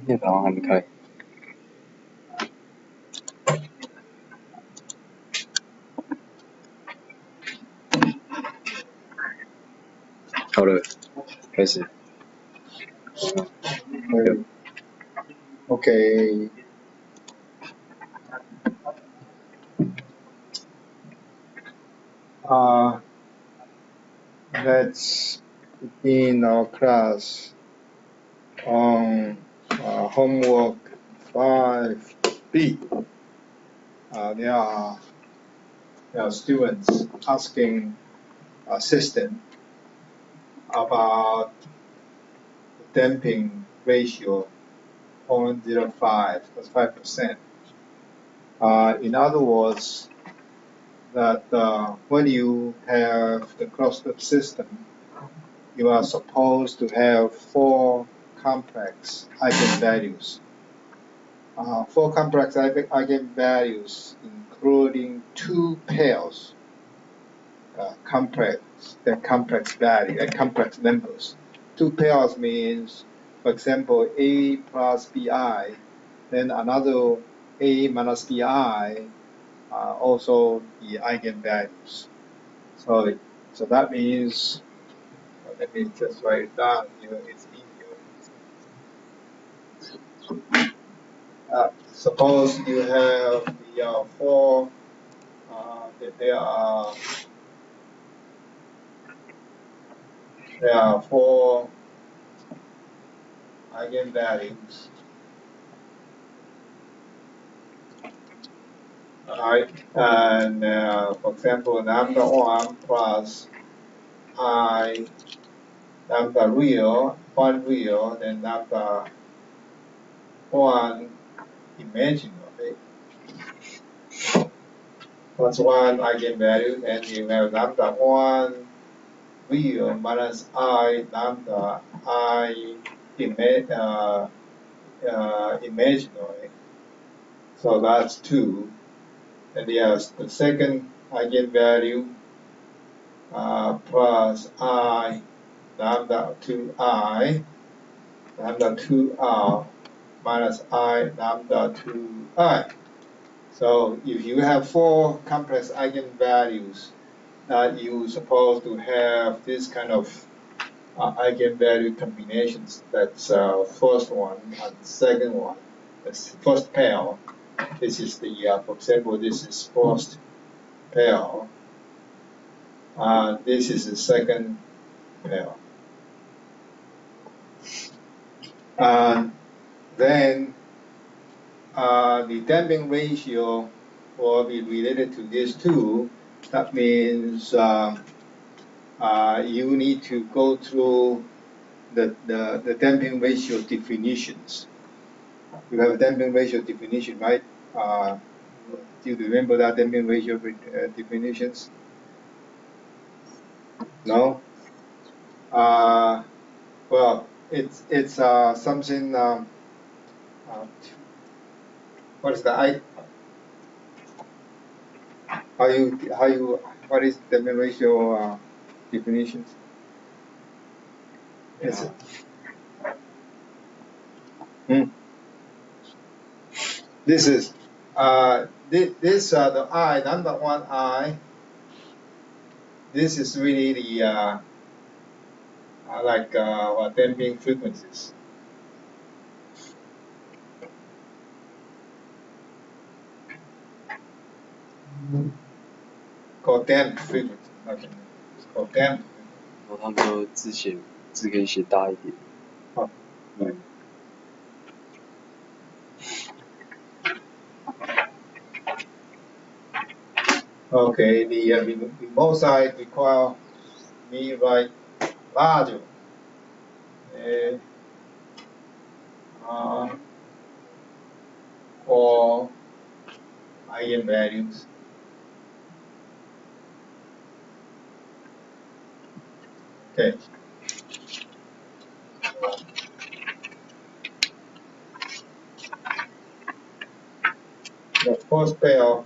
电脑好像还没开。好了，开始。Okay. Let's begin our class on homework 5B. There are students asking system about the damping ratio 0.05, that's 5%. In other words, that when you have the closed-loop system, you are supposed to have 4 complex eigenvalues. 4 complex eigenvalues, including 2 pairs complex value and complex numbers. 2 pairs means, for example, A plus BI, then another A minus BI, also the eigenvalues. So that means, let me just write it down here, it's easier. Suppose you have the 4, that there are 4 eigenvalues. Alright, and for example, lambda 1 plus I, lambda real, 1 real, then lambda 1 imaginary. Plus 1 eigenvalue, and you have lambda 1 real minus I lambda I imaginary. So that's 2. And yes, the second eigenvalue plus I lambda 2I lambda 2R minus I lambda 2I. So if you have 4 complex eigenvalues, that you're supposed to have this kind of eigenvalue combinations. That's first one and second one. That's first pair. This is the, for example, this is first pair. This is the second pair. And then the damping ratio will be related to these 2. That means you need to go through the damping ratio definitions. You have a damping ratio definition, right? Do you remember that damping ratio definitions? No? Well, it's something. What is the what is damping ratio definitions? Is it? This is this the I number 1 I. This is really the like damping frequencies. Called damp frequency. Okay, it's called damp. 然后他们说字可以写大一点。哦，对。Okay, the remote side require me write larger. For eigenvalues. Okay. The first pair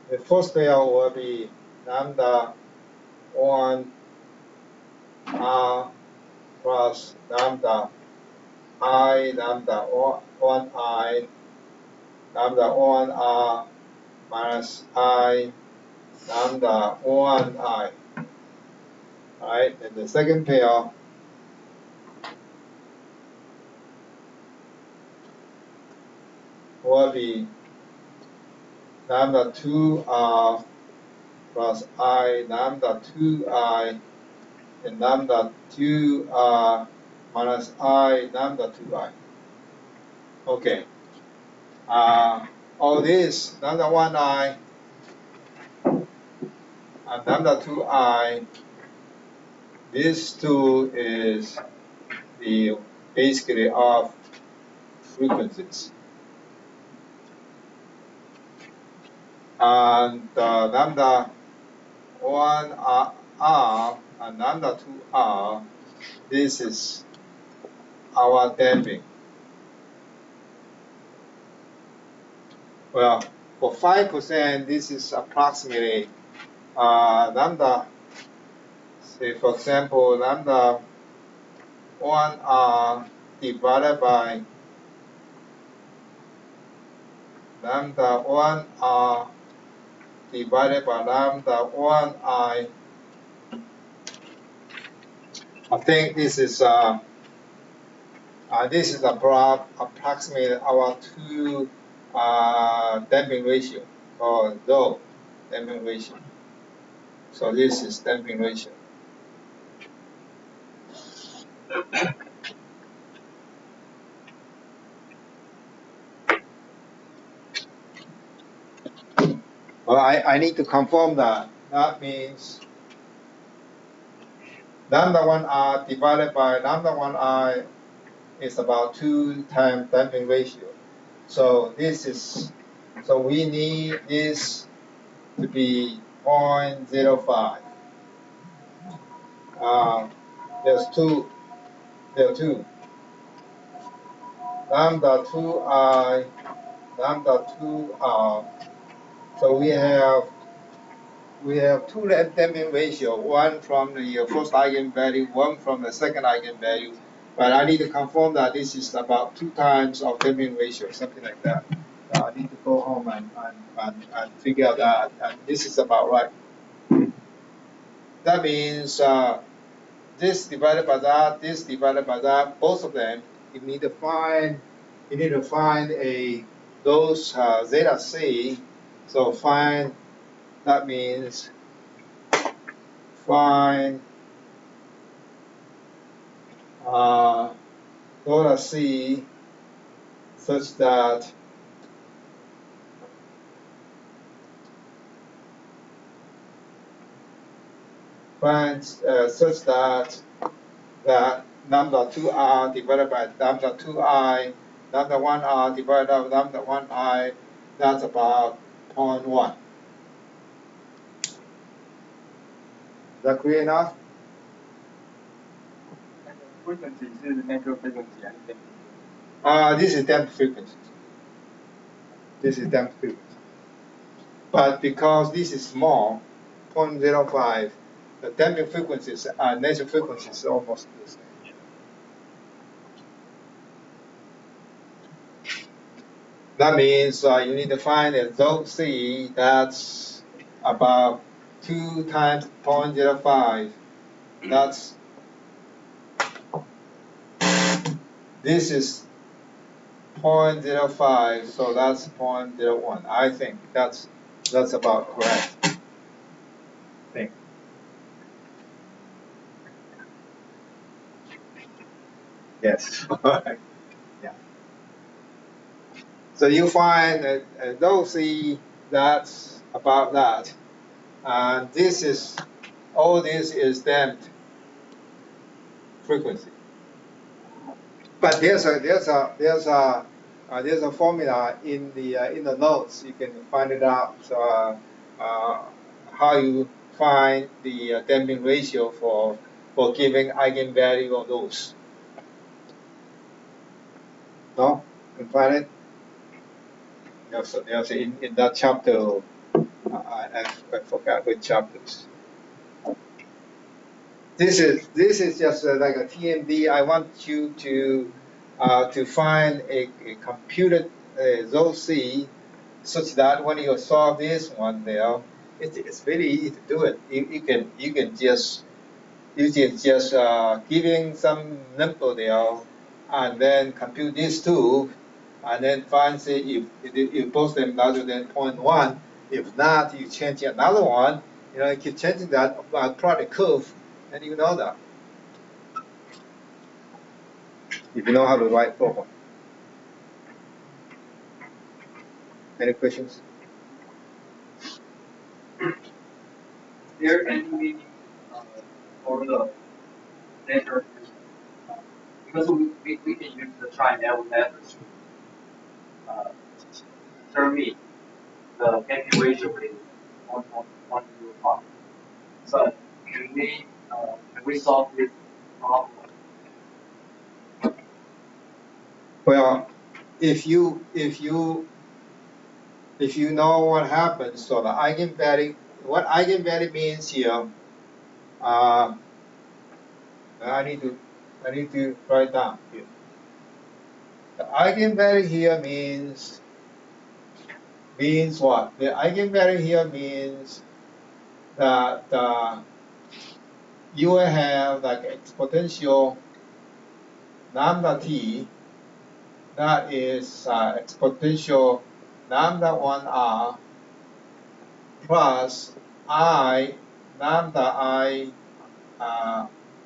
The first pair will be lambda 1 r plus lambda I lambda 1 I lambda 1 r minus I lambda 1 I. Alright, and the second pair will be lambda 2r plus I lambda 2I and lambda 2r minus I lambda 2I. Okay. All this lambda 1I and lambda 2I, this two is the basically of frequencies. And lambda 1r and lambda 2r, this is our damping. Well, for 5%, this is approximately lambda, say for example, lambda 1r divided by lambda 1r divided by lambda 1I. I think this is approximately our two damping ratio or low damping ratio. So this is damping ratio. Well, I need to confirm that. That means lambda 1r divided by lambda 1I is about 2 times damping ratio. So so we need this to be 0.05. There are two. Lambda 2I, lambda 2r. So we have two damping ratio, one from the first eigenvalue, one from the second eigenvalue. But I need to confirm that this is about 2 times of damping ratio, something like that. I need to go home and figure out that, and this is about right. That means this divided by that, this divided by that, both of them, you need to find those zeta c. So that means find zeta c such that that lambda 2r divided by lambda 2I, lambda 1r divided by lambda 1I, that's about 0.1. Is that clear enough? Frequency 是 natural frequency 还是 damping? This is damped frequency. This is damped frequency. But because this is small, 0.05, the damping frequencies and natural frequencies are almost the same. That means you need to find a zone C that's about 2 times 0.05. This is 0.05, so that's 0.01. I think that's about correct. I think. Yes. Yeah. So you find a zone C that's about that, and all this is damped frequency. But there's a formula in the notes. You can find it out. So how you find the damping ratio for giving eigenvalue of those. No, you can find it. There's in that chapter I forgot which chapters. This is just like a TMD. I want you to find a computed ZOC such that when you solve this one there, it's very easy to do it. You can just giving some number there, and then compute these two, and then find say if both them larger than 0.1. If not, you change another one. You know, you keep changing that plot the curve, and you know that. If you know how to write program. Any questions? Is there any meaning for the network? Because we can use the tri-network method to determine the damping ratio is 1.105. So can we solve this problem? Well, if you know what happens, so the eigenvalue, what eigenvalue means here, I need to write down here. The eigenvalue here means what? The eigenvalue here means that you will have like exponential lambda t, that is exponential lambda 1r plus I lambda I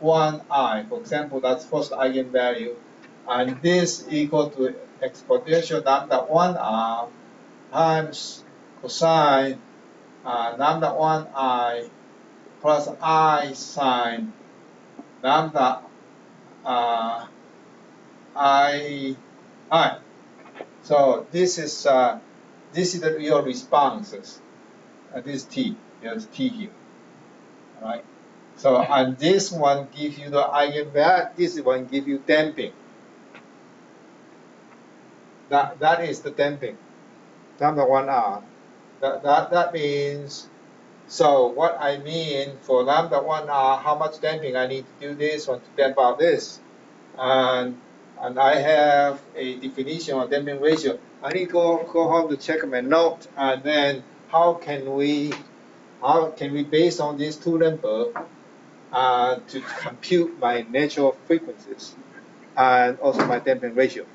1i. For example, that's first eigenvalue, and this equal to exponential lambda 1r times cosine lambda 1i plus I sine lambda I. So this is your responses. This t, there's t here, all right? So and this one gives you the eigenvalue. This one gives you damping. That is the damping. Lambda 1r. That means. So what I mean for lambda 1r, how much damping I need to do this one to damp out this, and I have a definition of damping ratio. I need to go home to check my note, and then how can we based on these two numbers to compute my natural frequencies and also my damping ratio.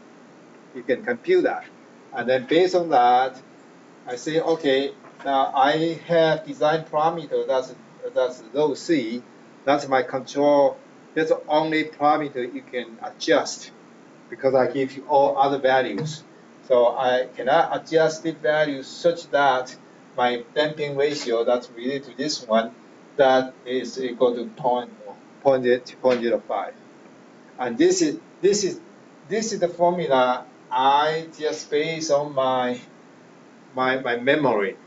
You can compute that, and then based on that, I say, okay, now I have design parameter that's rho c. That's my control. That's the only parameter you can adjust because I give you all other values. So I cannot adjust the values such that my damping ratio that's related to this one, that is equal to 0.05. And this is the formula I just based on my memory.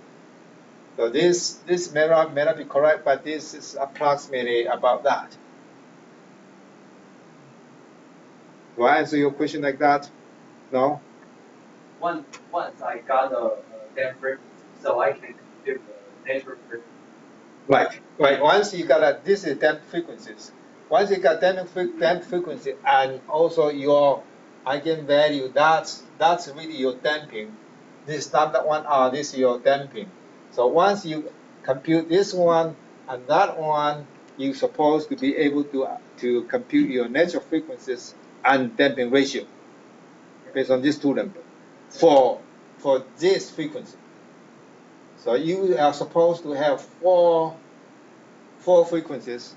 So this may not be correct, but this is approximately about that. Do I answer your question like that? No? Once I got a damp frequency, so I can compute the natural frequency. Right. Once you got this is damp frequencies. Once you got damp frequency and also your eigenvalue, that's really your damping. This lambda 1r, this is your damping. So once you compute this one and that one, you're supposed to be able to compute your natural frequencies and damping ratio based on these two numbers for this frequency. So you are supposed to have four frequencies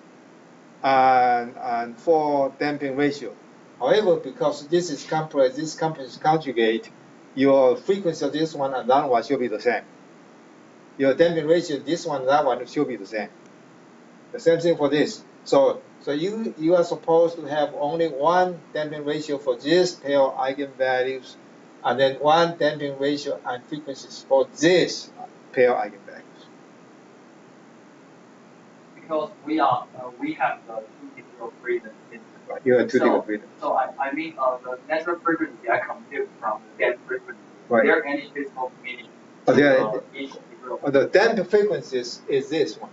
and 4 damping ratio. However, because this is compressed, this compressed conjugate, your frequency of this one and that one should be the same. Your damping ratio, this one and that one should be the same. The same thing for this. So you are supposed to have only one damping ratio for this pair of eigenvalues, and then one damping ratio and frequencies for this pair of eigenvalues. Because we have the 2 degree of freedom. You have 2 degree of freedom. So I mean the natural frequency I compute from the damp frequency. Right. Is there any physical meaning to each degree the damped frequencies is this one.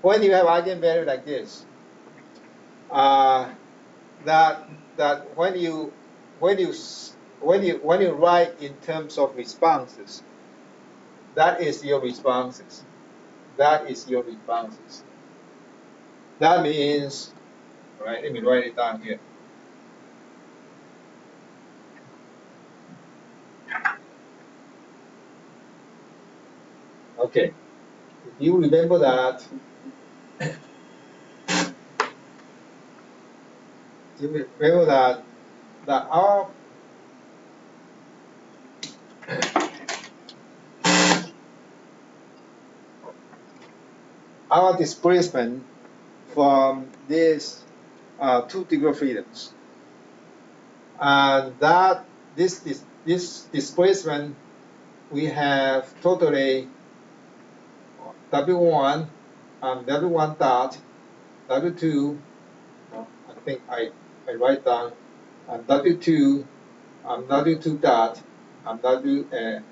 When you have eigenvalue like this, that when you write in terms of responses, that is your responses. That is your responses. That means, all right, let me write it down here. Okay, if you remember that, that our displacement from these 2 degree freedoms, and that this displacement we have totally W1 and W1 dot, W2, I think I write down, and W2 and W2 dot, and W1,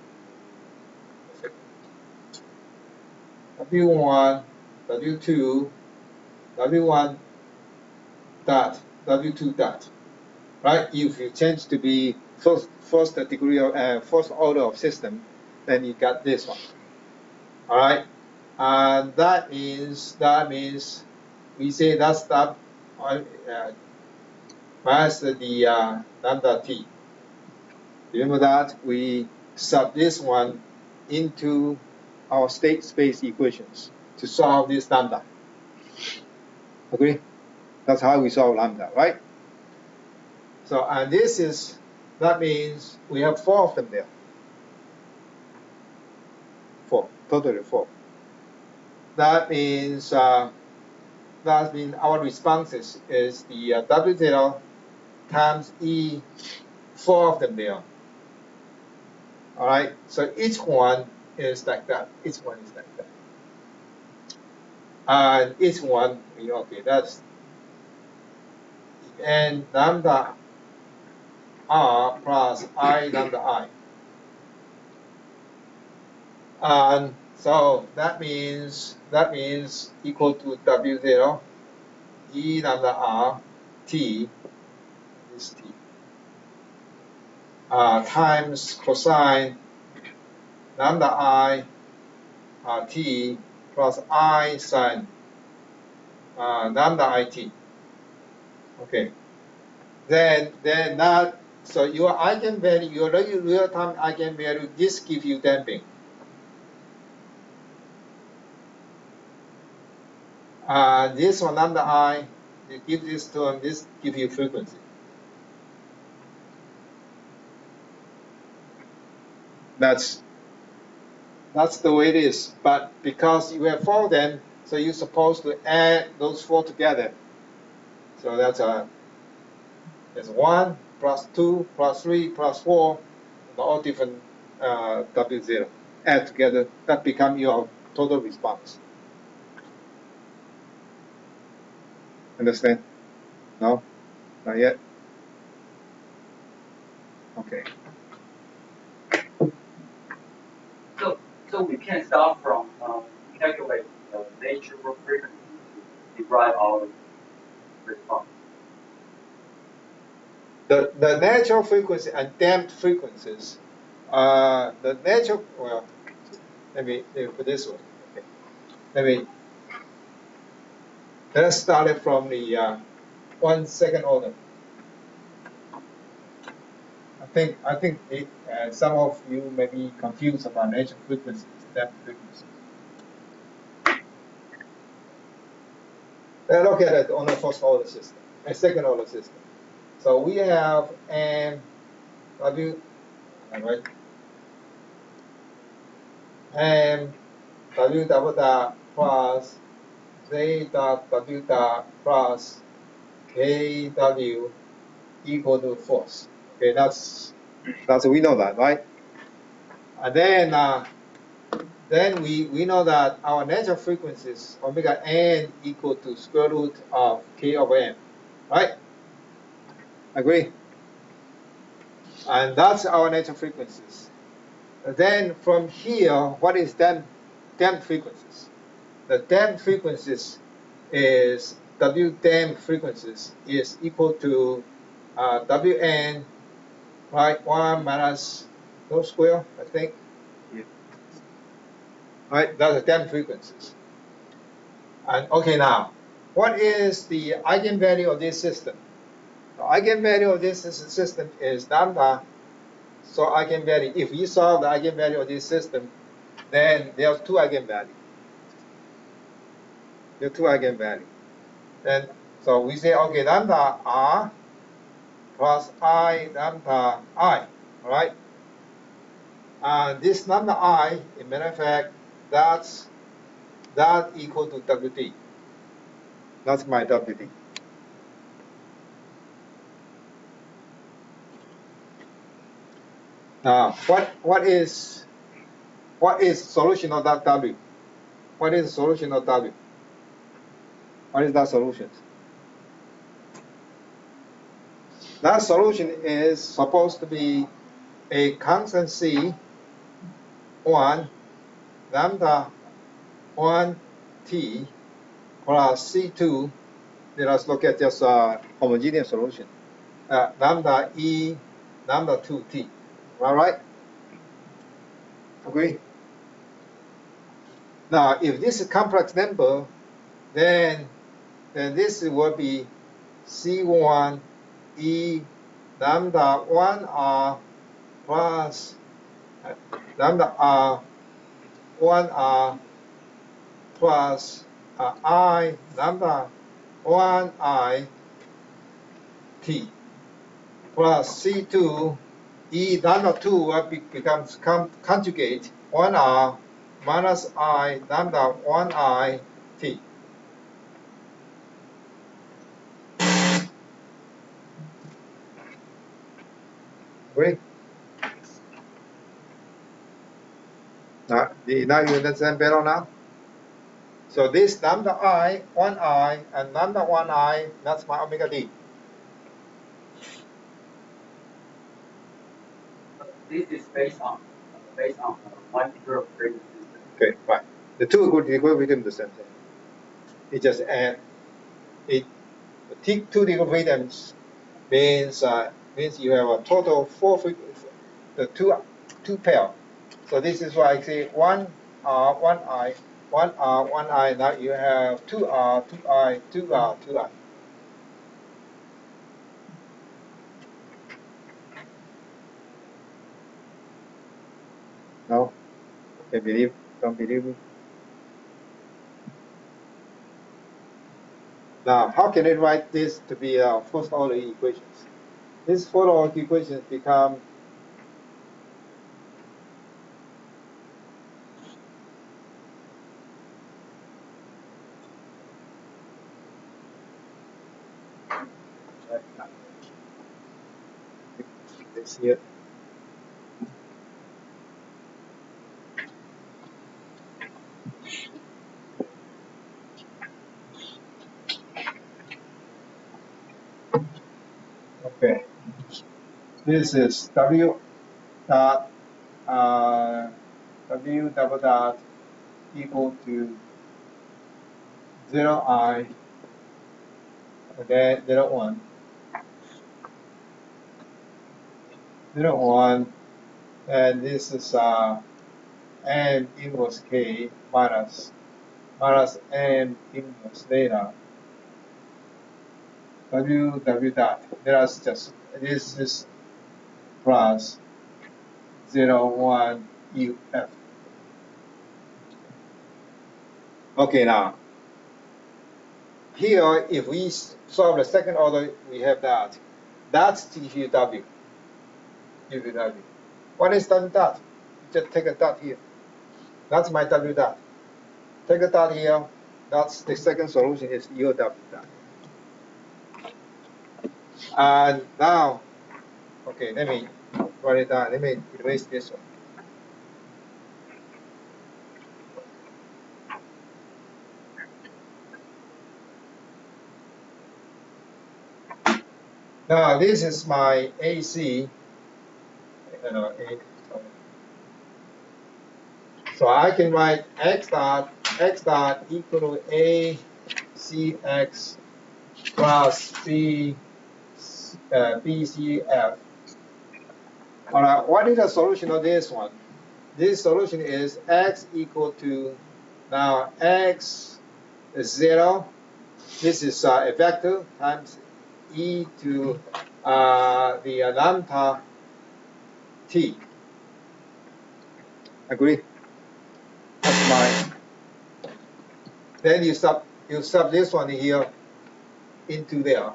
W2, W1 dot, W2 dot, right? If you change to be first degree of first order of system, then you got this one. All right, and that means we say that's that minus the lambda t. Remember that we sub this one into our state space equations to solve this lambda. Agree? That's how we solve lambda, right? So, and that means we have 4 of them there. 4, totally 4. That means our responses is the W0 times E, 4 of them there. All right, so each one is like that. Each one is like that. And each one, okay, that's, and lambda R plus I lambda I. And so that means equal to W0 E lambda R T, this T, times cosine lambda I T plus I sine lambda IT. Okay. Then that, so your eigenvalue, your real-time eigenvalue, this gives you damping. This one lambda I, it gives this term, this gives you frequency. That's the way it is. But because you have 4 of them, so you're supposed to add those 4 together. So that's 1 plus 2 plus 3 plus 4, all different W0. Add together, that becomes your total response. Understand? No? Not yet? Okay. So we can start from calculate the natural frequency to derive our response. The natural frequency and damped frequencies, the natural, well, let me put this one. Okay. Let's start it from the 1 second order. I think some of you may be confused about natural frequencies, damped frequencies. Let's look at it on the first order system, a second order system. So we have M W, right? M W double dot plus Z dot W dot plus K W equal to force. Okay, that's we know that, right? And then we know that our natural frequencies omega n equal to square root of K over M, right? Agree? And that's our natural frequencies. Then from here, what is damped frequencies? The damped frequencies is W damped frequencies is equal to Wn, right? 1 minus rho square, I think. Yeah. Right, that's the damped frequencies. And okay, now, what is the eigenvalue of this system? The eigenvalue of this system is lambda. So eigenvalue, if we solve the eigenvalue of this system, then there are two eigenvalues. There are two eigenvalues. Then, so we say, okay, lambda r plus I lambda I, all right? And this lambda I, in matter of fact, that's equal to WD. That's my WD. Now, what is solution of that W? What is the solution of W? What is that solution? That solution is supposed to be a constant C 1 lambda 1 T plus C2. Let us look at this homogeneous solution. Lambda E lambda 2T. All right? Agree? Now, if this is a complex number, then this will be C1 E lambda 1R plus lambda R 1R plus I lambda 1I T plus C2 E lambda 2 becomes conjugate 1R minus I lambda 1I T. Agree? Now you understand better now? So this lambda I, 1I, and lambda 1I, that's my omega D. This is based on one meter of frequency. Okay, right. The two equilibrium the same thing. It just add it. Two equilibriums means you have a total of 4 frequencies, the two pair. So this is why I say 1R, 1I, 1R, 1I. Now you have 2R, 2I, 2R, 2I. No? Don't believe me? Now, how can I write this to be first order equations? These first order equations become this here. Okay. This is W dot W double dot equal to 0I, and then 0, 1, and this is n inverse k minus n inverse theta W dot. This is plus 0, 1 UF. Okay, now here if we solve the second order, we have that. That's TQW. What is W dot? Just take a dot here. That's my W dot. Take a dot here. That's the second solution is your W dot. And now, okay, let me write it down. Let me erase this one. Now this is my AC. So I can write x dot equal to a cx plus b bcf. All right, what is the solution of this one? This solution is x equal to, now x is 0. This is a vector times e to the lambda t. Agree? That's mine. Then you sub this one here into there.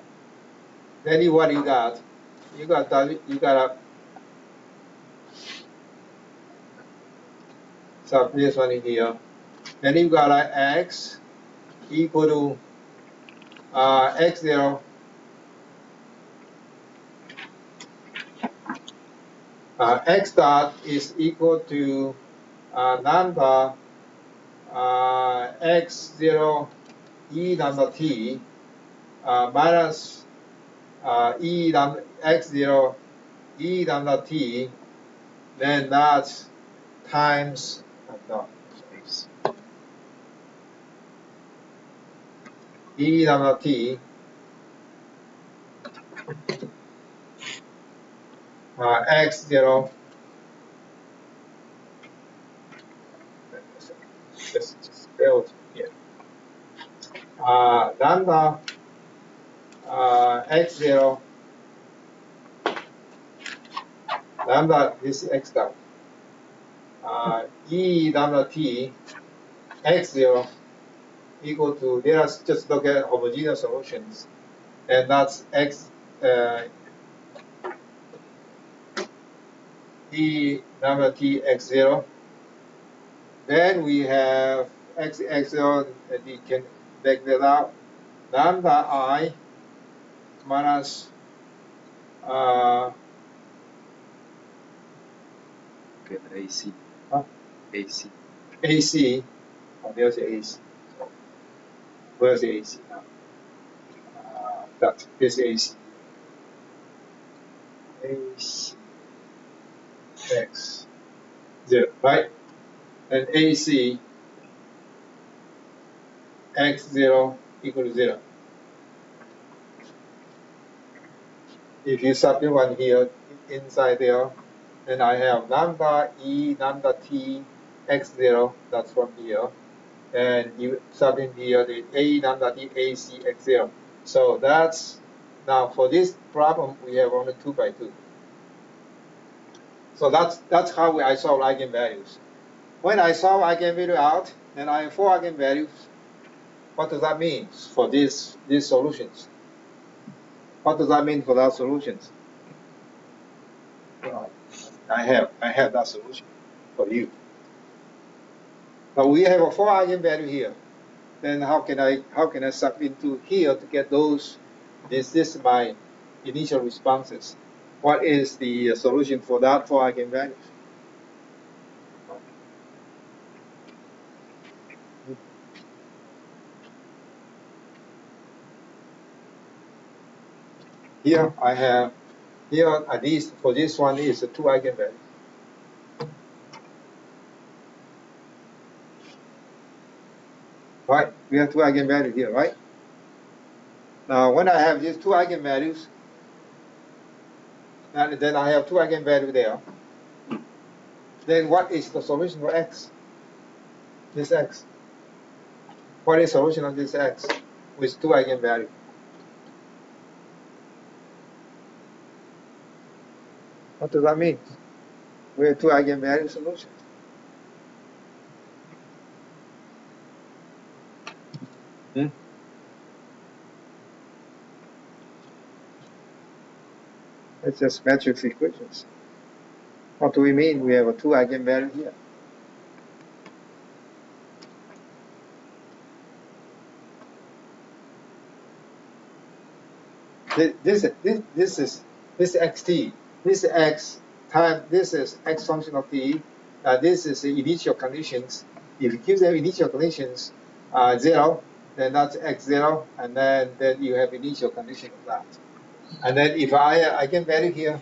Then what you got? You got a sub this one in here. Then you got a x equal to x0 x dot is equal to lambda x0 e lambda t minus e lambda x0 e lambda t, then that's times e lambda t x0 just spelled here lambda x0 lambda, this is x dot e lambda t x0 equal to, let us just look at homogeneous solutions, and that's x e lambda t x0. Then we have x0, and we can take that out, lambda I minus get AC. Huh? AC. AC. Oh, there's the AC. So, where's the AC now? That is AC. AC x 0, right? And AC x0 equal to 0. If you substitute one here inside there, then I have lambda e lambda t x0, that's from here. And you sub in here the a lambda t ac x0. So that's, now for this problem, we have only 2 by 2. So that's how I solve eigenvalues. When I solve eigenvalue out, then I have 4 eigenvalues. What does that mean for these solutions? What does that mean for that solutions? Well, I have that solution for you. Now we have a 4 eigenvalue here. Then how can I sub into here to get those? This is my initial responses. What is the solution for that 4 eigenvalues? Here I have, here at least for this one is a 2 eigenvalues. Right, we have 2 eigenvalues here, right? Now when I have these 2 eigenvalues, and then I have 2 eigenvalues there, then what is the solution for x? This x. What is the solution of this x with 2 eigenvalues? What does that mean? We have 2 eigenvalue solutions. It's just matrix equations. What do we mean? We have a 2 eigenvalue here. This is xt. This is x time. This is x function of t. This is the initial conditions. If you give them initial conditions 0, then that's x0, and then you have initial condition of that. And then if I eigenvalue here,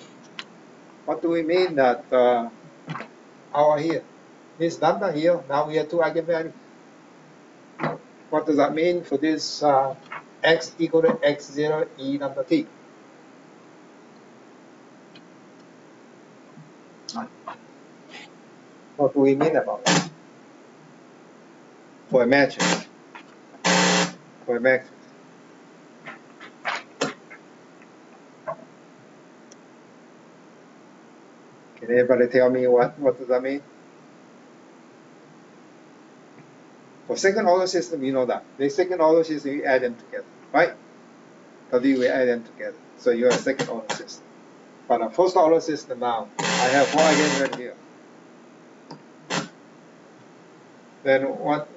what do we mean that our here? this lambda here. Now we have two eigenvalues. What does that mean for this x equal to x0 e lambda t? What do we mean about that? For a matrix. For a matrix. Can anybody tell me what does that mean? For second order system, you know that. The second order system, you add them together, right? We add them together. So you have a second order system. But a first order system now, I have four eigenvalues here. Then what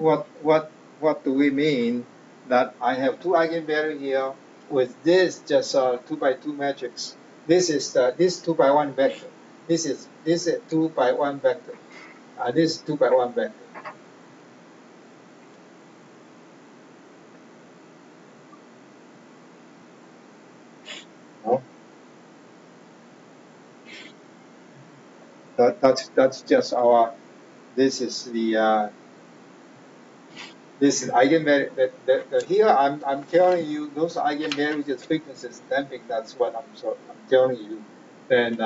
do we mean that I have two eigenvalues here with this just 2x2 matrix? This is this 2x1 vector. This is 2x1 vector. This is 2x1 vector. No? That's just our. This is the. This is eigenvalue. Here I'm telling you those eigenvalues is frequencies damping. That's what I'm telling you. Then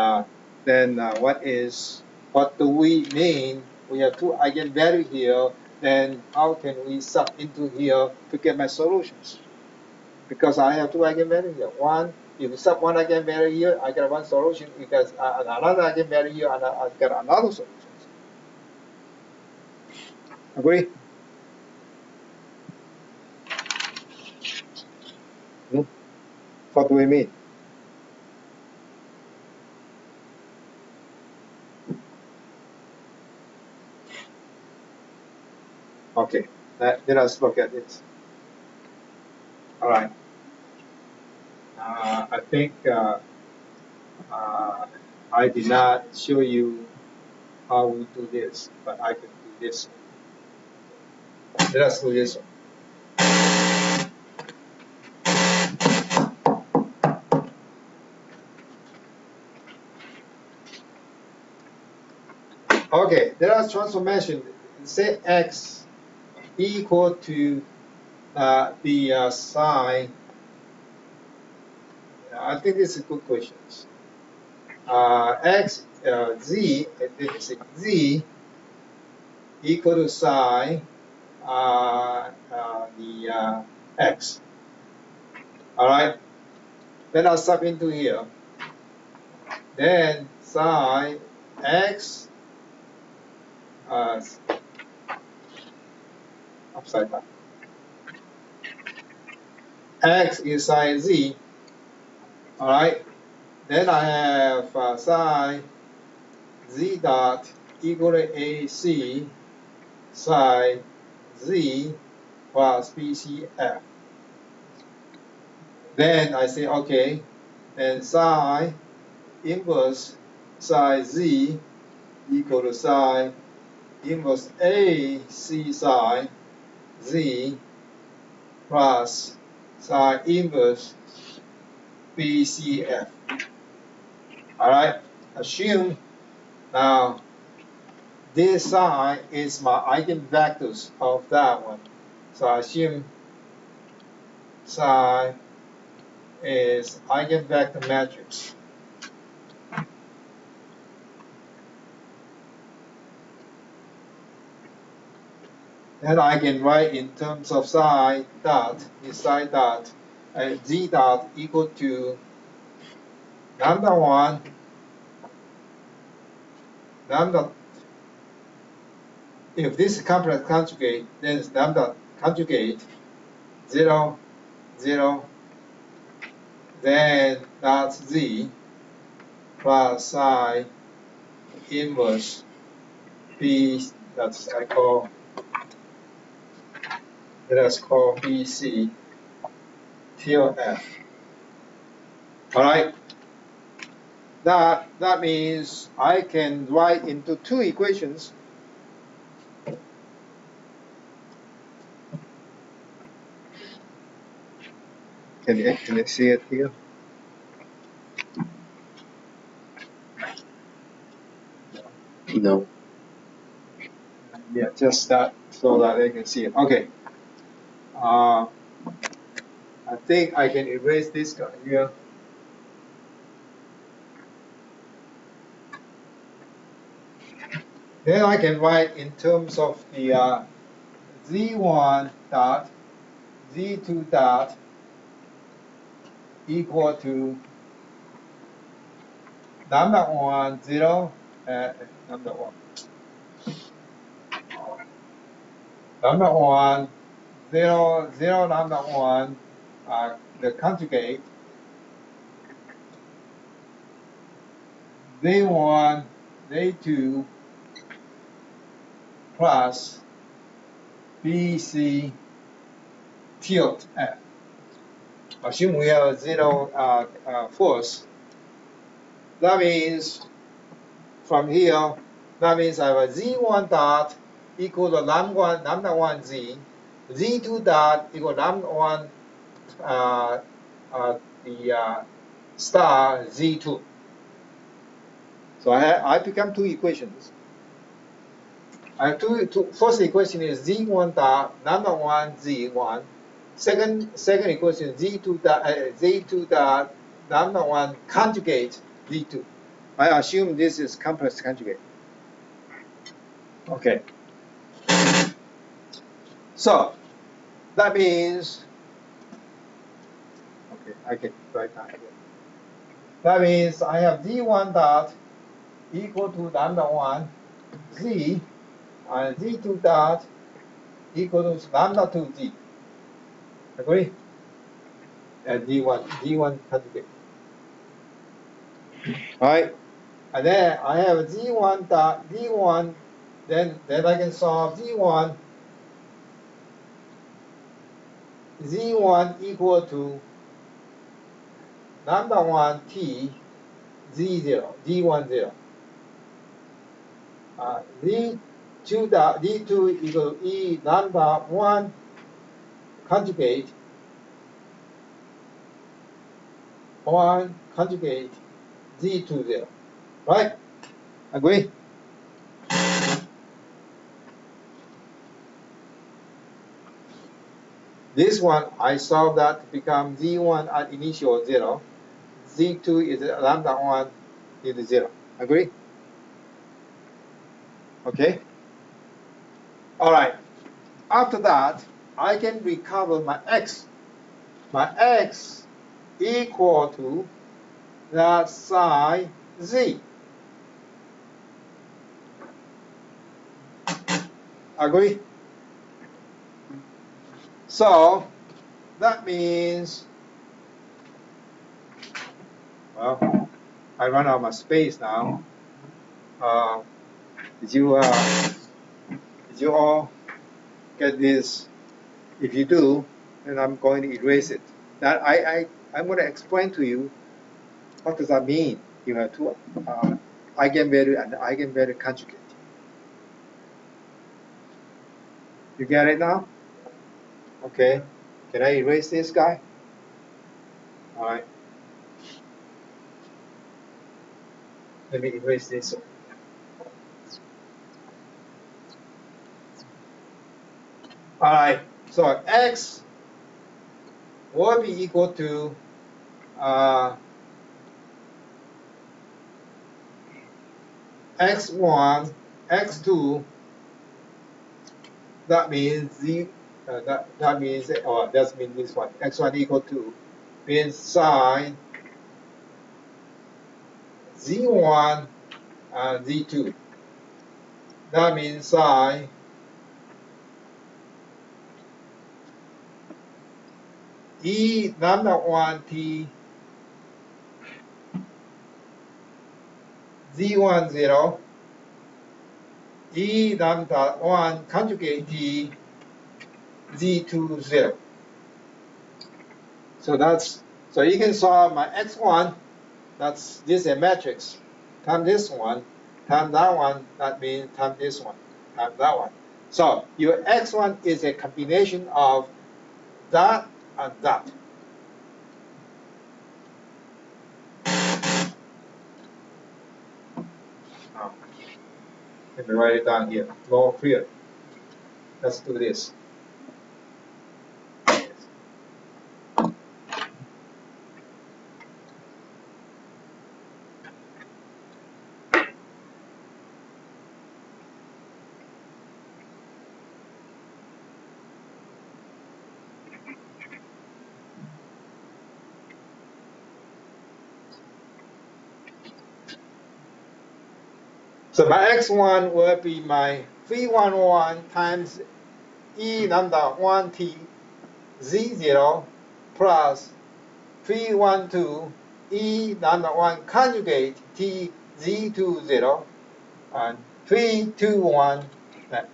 what do we mean? We have two eigenvalues here. Then how can we sub into here to get my solutions? Because I have two eigenvalues here. One, if you sub one eigenvalue here, I get one solution. Because another eigenvalue here, and I get another solution. Agree? What do we mean? Okay, let us look at it. All right. I think I did not show you how we do this, but I can do this. Let us do this one. Okay, there is transformation. Say x equal to the sine. I think this is a good question. Z equal to sine the x. All right. Then I'll sub into here. Then sine x upside down. X is sine z. All right. Then I have sine z dot equal to AC sine z plus BCF. Then I say, okay, and sine inverse sine z equal to sine inverse AC sine z plus sine inverse BCF. All right, assume now this sine is my eigenvectors of that one. So I assume sine is eigenvector matrix. Then I can write in terms of psi dot, psi dot, z dot equal to lambda 1, lambda. If this is complex conjugate, then it's lambda conjugate 0, 0, then that's z plus psi inverse b. That's let's call BC till F. All right. That means I can write into two equations. Can you see it here? No. just that so that they can see it. Okay. I think I can erase this guy here. Then I can write in terms of the z1 dot z2 dot equal to lambda 1 0 lambda 1 lambda 1 0 0 lambda 1 the conjugate z1 z2 plus bc tilde f. Assume we have a 0 force. That means from here, that means I have a z1 dot equal to lambda 1 z, z2 dot equal lambda 1 star z2. So I become two equations. I have first equation is z1 dot lambda 1 z1. Second equation z2 dot lambda 1 conjugate z2. I assume this is complex conjugate. Okay. So that means, okay, I can write that again. That means I have z1 dot equal to lambda 1 z and z2 dot equal to lambda 2 z. Agree? And d1 conjugate. All right. And then I have z1 dot d1. Then I can solve z1 equal to lambda 1 t z0 d1 0. D2 equal to E lambda 1 conjugate 1 conjugate Z2 0. Right? Agree? This one I solve that to become Z1 at initial 0. Z2 is lambda 1 is 0. Agree? Okay? All right. After that, I can recover my x. My x equal to that psi z. Agree? So that means, well, I run out of my space now. Did you all get this? If you do, then I'm going to erase it. That I'm going to explain to you what does that mean. You have two eigenvalue and eigenvalue conjugate. You get it now? Okay. Can I erase this guy? All right. Let me erase this. All right. So x will be equal to x1, x2. That means that means this one. X1 equal to means sine z1 and z2. That means sine e lambda 1 t z1 0 e lambda 1 conjugate t z2 0. So you can solve my x1. This is a matrix. Times this one, times that one. That means times this one, times that one. So your x1 is a combination of that and that. Let me write it down here more clearly. Let's do this. So my x1 will be my 311 times e lambda 1 t z0 plus 312 e lambda 1 conjugate t z20 and 321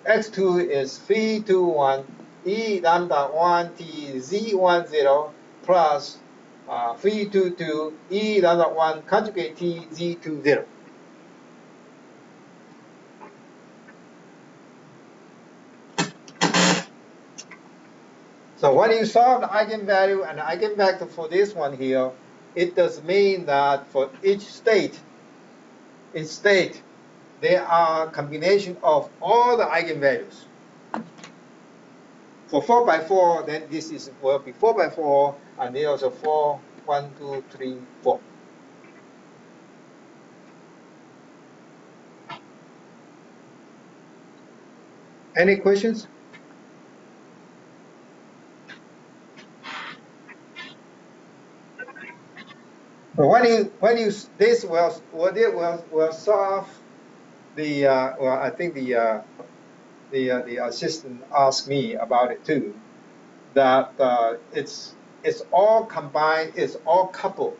x2 is 321 e lambda 1 t z10 plus 322 e lambda 1 conjugate t z20. So when you solve the eigenvalue and eigenvector for this one here, it does mean that for each state, there are a combination of all the eigenvalues. For 4×4, then this will be 4×4, and there also 4, 1, 2, 3, 4. Any questions? But this will solve the well, I think the assistant asked me about it too. That it's all combined, it's all coupled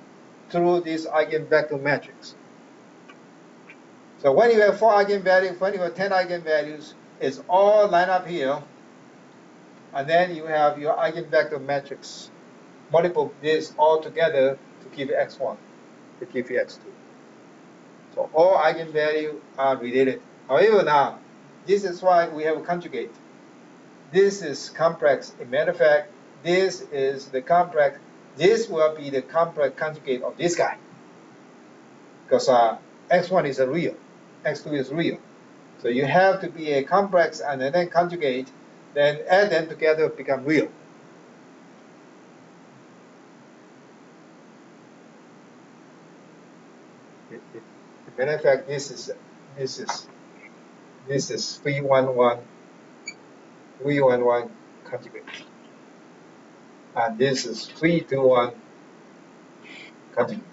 through this eigenvector matrix. So when you have 4 eigenvalues, when you have 10 eigenvalues, it's all lined up here, and then you have your eigenvector matrix. Multiple this all together to give you x1, to give you x2. So all eigenvalues are related. However, now this is why we have a conjugate. This is complex. As a matter of fact, this is the complex. This will be the complex conjugate of this guy, because x1 is a real, x2 is real. So you have to be a complex and then conjugate, then add them together become real. As a matter of fact, this is 311 conjugate, and this is 321 conjugate.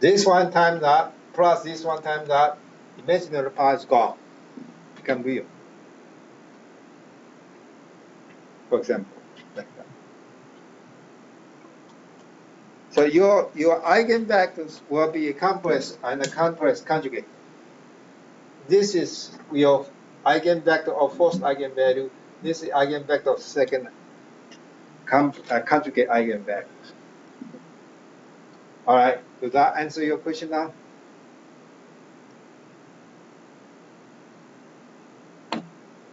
This one times that plus this one times that, imaginary part is gone, become real. For example, like that. So your eigenvectors will be a complex and a complex conjugate. This is your eigenvector of first eigenvalue. This is eigenvector of second conjugate eigenvectors. All right, does that answer your question now?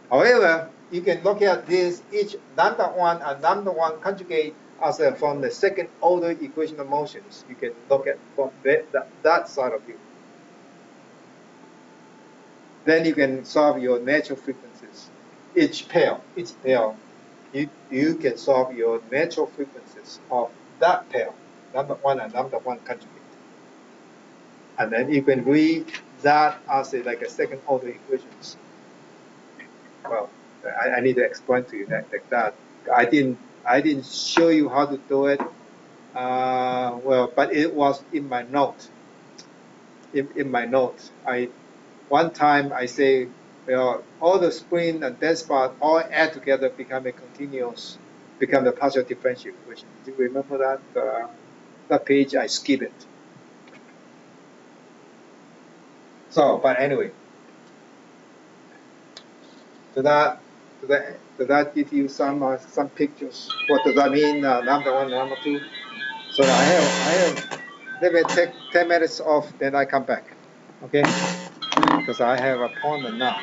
However, you can look at this each lambda 1 and lambda 1 conjugate as from the second order equation of motions. You can look at from that side of view. Then you can solve your natural frequencies. Each pair, you can solve your natural frequencies of that pair, lambda 1 and lambda 1 conjugate. And then you can read that as like a second order equations. Well, I need to explain to you that like that. I didn't show you how to do it. Well, but it was in my note. In my notes, one time I say, well, all the spring and dense part all add together become a continuous, become the partial differential equation. Do you remember that? That page I skip it. So, but anyway, does that give you some pictures? What does that mean? Lambda 1, lambda 2. So I have. Let me take 10 minutes off, then I come back. Okay? Because I have an appointment now.